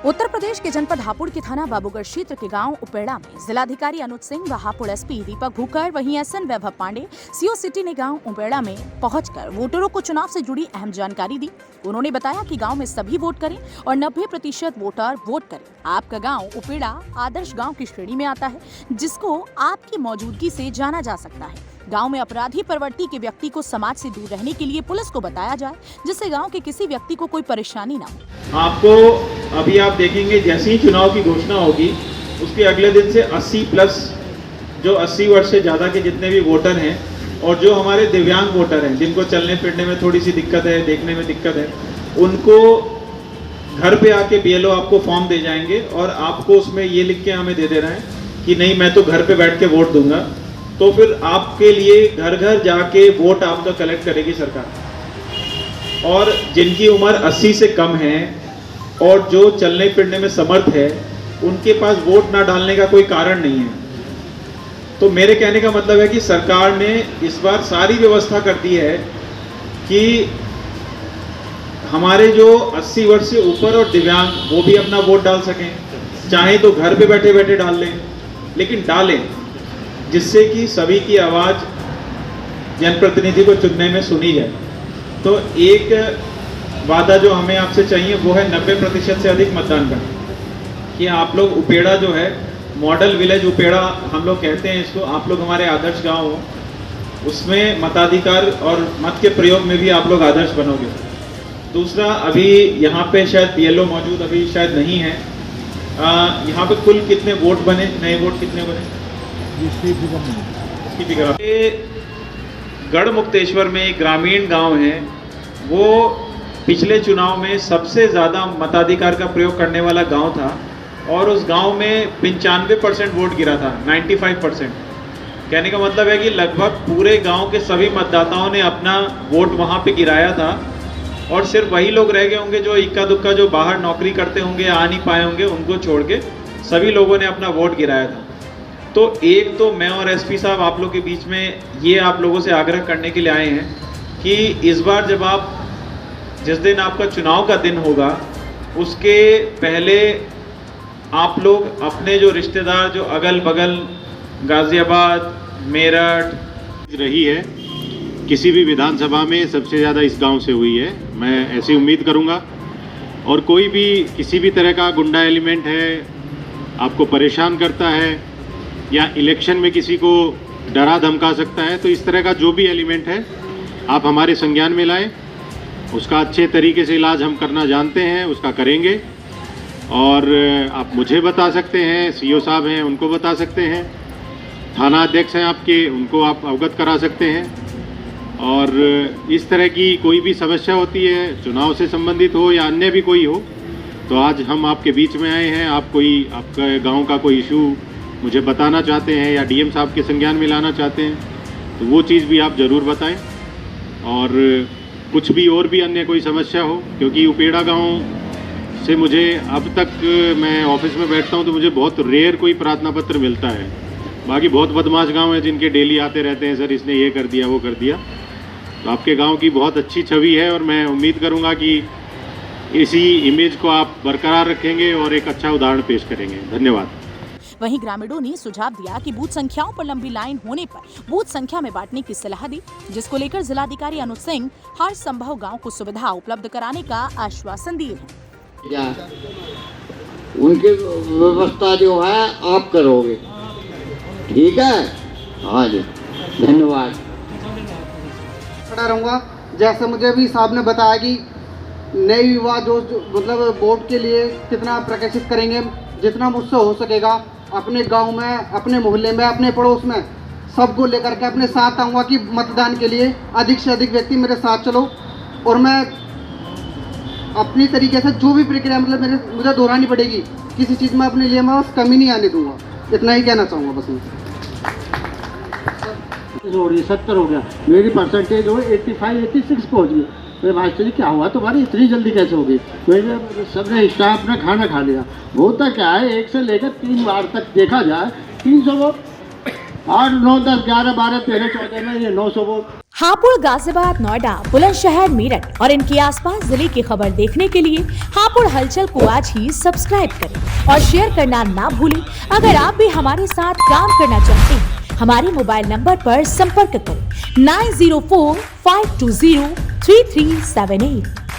उत्तर प्रदेश के जनपद हापुड़ के थाना बाबूगढ़ क्षेत्र के गांव उपेड़ा में जिलाधिकारी अनुज सिंह व हापुड़ एसपी दीपक भूकर वहीं एसएन वैभव पांडे सीओ सिटी ने गांव उपेड़ा में पहुंचकर वोटरों को चुनाव से जुड़ी अहम जानकारी दी। उन्होंने बताया कि गांव में सभी वोट करें और 90% वोटर वोट करें। आपका गांव उपेड़ा आदर्श गांव की श्रेणी में आता है, जिसको आपकी मौजूदगी से जाना जा सकता है। गांव में अपराधी प्रवृत्ति के व्यक्ति को समाज से दूर रहने के लिए पुलिस को बताया जाए, जिससे गांव के किसी व्यक्ति को कोई परेशानी न हो। आपको अभी आप देखेंगे जैसे ही चुनाव की घोषणा होगी उसके अगले दिन से 80 प्लस जो 80 वर्ष से ज़्यादा के जितने भी वोटर हैं और जो हमारे दिव्यांग वोटर हैं जिनको चलने फिरने में थोड़ी सी दिक्कत है, देखने में दिक्कत है, उनको घर पे आके बीएलओ आपको फॉर्म दे जाएंगे और आपको उसमें ये लिख के हमें दे देना है कि नहीं मैं तो घर पे बैठ के वोट दूंगा। तो फिर आपके लिए घर घर जाके वोट आपका कलेक्ट करेगी सरकार। और जिनकी उम्र 80 से कम है और जो चलने फिरने में समर्थ है उनके पास वोट ना डालने का कोई कारण नहीं है। तो मेरे कहने का मतलब है कि सरकार ने इस बार सारी व्यवस्था कर दी है कि हमारे जो 80 वर्ष से ऊपर और दिव्यांग वो भी अपना वोट डाल सकें, चाहे तो घर पे बैठे बैठे डाल लें, लेकिन डालें जिससे कि सभी की आवाज़ जनप्रतिनिधि को चुनने में सुनी जाए। तो एक वादा जो हमें आपसे चाहिए वो है 90% से अधिक मतदान का, कि आप लोग उपेड़ा जो है मॉडल विलेज उपेड़ा हम लोग कहते हैं इसको, आप लोग हमारे आदर्श गांव हो, उसमें मताधिकार और मत के प्रयोग में भी आप लोग आदर्श बनोगे। दूसरा, अभी यहाँ पे शायद बीएलओ मौजूद अभी शायद नहीं है, यहाँ पे कुल कितने वोट बने, नए वोट कितने बने इसकी फिक्र। गढ़मुक्तेश्वर में एक ग्रामीण गांव है, वो पिछले चुनाव में सबसे ज़्यादा मताधिकार का प्रयोग करने वाला गांव था और उस गांव में 95% वोट गिरा था, 95%। कहने का मतलब है कि लगभग पूरे गांव के सभी मतदाताओं ने अपना वोट वहां पे गिराया था और सिर्फ वही लोग रह गए होंगे जो इक्का दुक्का जो बाहर नौकरी करते होंगे, आ नहीं पाए होंगे, उनको छोड़ के सभी लोगों ने अपना वोट गिराया था। तो एक तो मैं और एसपी साहब आप लोग के बीच में ये आप लोगों से आग्रह करने के लिए आए हैं कि इस बार जब आप जिस दिन आपका चुनाव का दिन होगा उसके पहले आप लोग अपने जो रिश्तेदार जो अगल बगल गाज़ियाबाद, मेरठ रही है, किसी भी विधानसभा में सबसे ज़्यादा इस गांव से हुई है, मैं ऐसी उम्मीद करूंगा। और कोई भी किसी भी तरह का गुंडा एलिमेंट है, आपको परेशान करता है या इलेक्शन में किसी को डरा धमका सकता है, तो इस तरह का जो भी एलिमेंट है आप हमारे संज्ञान में लाएं। उसका अच्छे तरीके से इलाज हम करना जानते हैं, उसका करेंगे। और आप मुझे बता सकते हैं, सीओ साहब हैं उनको बता सकते हैं, थाना अध्यक्ष हैं आपके उनको आप अवगत करा सकते हैं। और इस तरह की कोई भी समस्या होती है, चुनाव से संबंधित हो या अन्य भी कोई हो, तो आज हम आपके बीच में आए हैं। आप कोई आपके गांव का कोई इशू मुझे बताना चाहते हैं या डीएम साहब के संज्ञान में लाना चाहते हैं, तो वो चीज़ भी आप ज़रूर बताएं। और कुछ भी और भी अन्य कोई समस्या हो, क्योंकि उपेड़ा गांव से मुझे अब तक मैं ऑफिस में बैठता हूं तो मुझे बहुत रेयर कोई प्रार्थना पत्र मिलता है। बाकी बहुत बदमाश गांव है जिनके डेली आते रहते हैं, सर इसने ये कर दिया वो कर दिया। तो आपके गांव की बहुत अच्छी छवि है और मैं उम्मीद करूंगा कि इसी इमेज को आप बरकरार रखेंगे और एक अच्छा उदाहरण पेश करेंगे। धन्यवाद। वहीं ग्रामीणों ने सुझाव दिया कि बूथ संख्याओं पर लंबी लाइन होने पर बूथ संख्या में बांटने की सलाह दी, जिसको लेकर जिलाधिकारी अनुज सिंह हर संभव गांव को सुविधा उपलब्ध कराने का आश्वासन दिए हैं। उनकी व्यवस्था जो है आप करोगे, ठीक है? हाँ जी, धन्यवाद। खड़ा रहूँगा। जैसे मुझे अभी साहब ने बताया कि नए युवा जो मतलब वोट के लिए कितना प्रकाशित करेंगे, जितना मुझसे हो सकेगा अपने गांव में, अपने मोहल्ले में, अपने पड़ोस में सबको लेकर के अपने साथ आऊँगा कि मतदान के लिए अधिक से अधिक व्यक्ति मेरे साथ चलो। और मैं अपनी तरीके से जो भी प्रक्रिया मतलब मुझे दोहरानी पड़ेगी, किसी चीज़ में अपने लिए मैं बस कमी नहीं आने दूंगा। इतना ही कहना चाहूँगा बस मैं। 70 हो गया, मेरी परसेंटेज हो 85-86 पहुँच गई। तो मास्टर जी क्या हुआ तुम्हारी इतनी जल्दी कैसे हो गई? मैंने सबने स्टाफ ने खाना खा लिया। होता क्या है, 1 से लेकर 3 बार तक देखा जाए 300 वोट, 8, 9, 10, 11, 12, 13, 14 में ये 900 वोट। हापुड़, गाजियाबाद, नोएडा, बुलंदशहर, मेरठ और इनके आसपास जिले की खबर देखने के लिए हापुड़ हलचल को आज ही सब्सक्राइब करें और शेयर करना ना भूलें। अगर आप भी हमारे साथ काम करना चाहते हैं, हमारे मोबाइल नंबर पर संपर्क करें 9045203378।